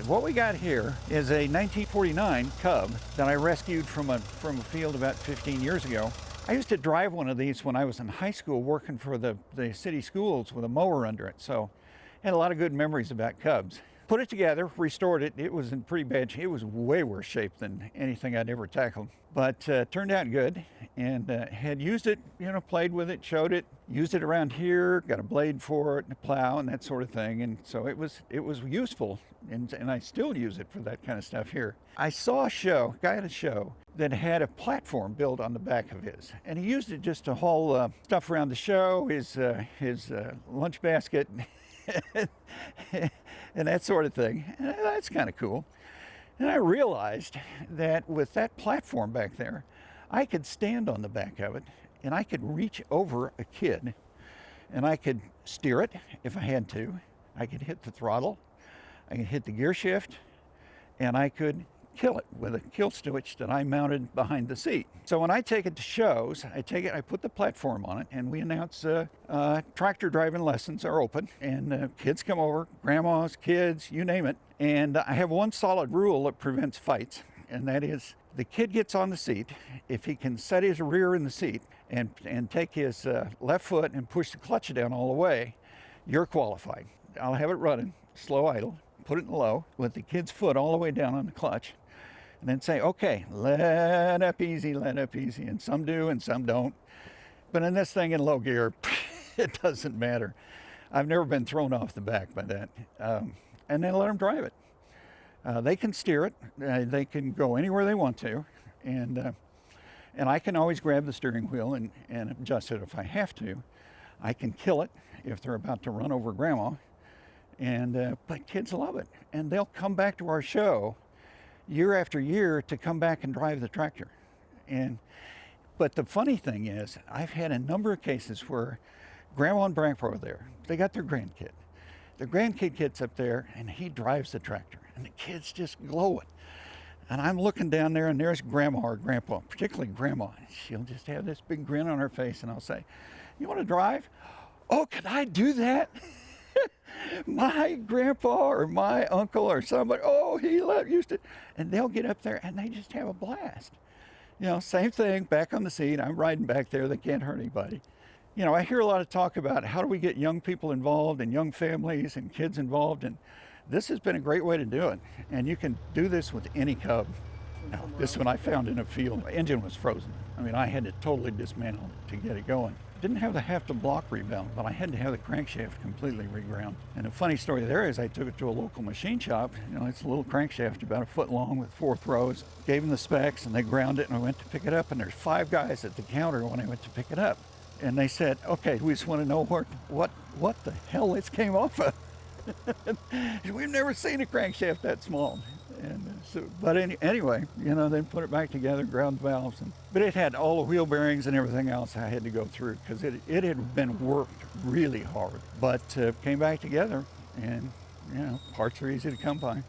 What we got here is a 1949 Cub that I rescued from a field about 15 years ago. I used to drive one of these when I was in high school working for the city schools with a mower under it, so I had a lot of good memories about Cubs. Put it together, restored it. It was in pretty bad shape. It was way worse shape than anything I'd ever tackled, but turned out good, and had used it, played with it, showed it, used it around here, got a blade for it, and a plow, and that sort of thing, and so it was useful, and I still use it for that kind of stuff here. I saw a guy at a show that had a platform built on the back of his, and he used it just to haul stuff around the show, his lunch basket, and that sort of thing. And that's kind of cool. And I realized that with that platform back there, I could stand on the back of it, and I could reach over a kid, and I could steer it if I had to. I could hit the throttle, I could hit the gear shift, and I could kill it with a kill switch that I mounted behind the seat. So when I take it to shows, I put the platform on it, and we announce tractor driving lessons are open, and kids come over, grandmas, kids, you name it. And I have one solid rule that prevents fights, and that is the kid gets on the seat. If he can set his rear in the seat and take his left foot and push the clutch down all the way, you're qualified. I'll have it running, slow idle, put it in low with the kid's foot all the way down on the clutch, and then say, okay, let up easy, and some do and some don't. But in this thing in low gear, it doesn't matter. I've never been thrown off the back by that. And then let them drive it. They can steer it, they can go anywhere they want to, and I can always grab the steering wheel and adjust it if I have to. I can kill it if they're about to run over grandma, but kids love it, and they'll come back to our show year after year to come back and drive the tractor. But the funny thing is, I've had a number of cases where grandma and grandpa are there. They got their grandkid. The grandkid gets up there and he drives the tractor, and the kids just glow it. And I'm looking down there, and there's grandma or grandpa, particularly grandma. She'll just have this big grin on her face, and I'll say, "You want to drive?" "Oh, can I do that?" My grandpa or my uncle or somebody, oh, he used to, and they'll get up there and they just have a blast. Same thing, back on the seat, I'm riding back there, they can't hurt anybody. I hear a lot of talk about how do we get young people involved and young families and kids involved, and this has been a great way to do it. And you can do this with any Cub. Now, this one I found in a field, the engine was frozen. I had to totally dismantle it to get it going. Didn't have the block rebound, but I had to have the crankshaft completely reground. And a funny story there is I took it to a local machine shop. It's a little crankshaft about a foot long with 4 throws. Gave them the specs, and they ground it, and I went to pick it up, and there's 5 guys at the counter when I went to pick it up. And they said, okay, we just want to know what the hell this came off of. We've never seen a crankshaft that small. But anyway, then put it back together, ground valves. But it had all the wheel bearings and everything else I had to go through because it had been worked really hard. But came back together, and parts are easy to come by.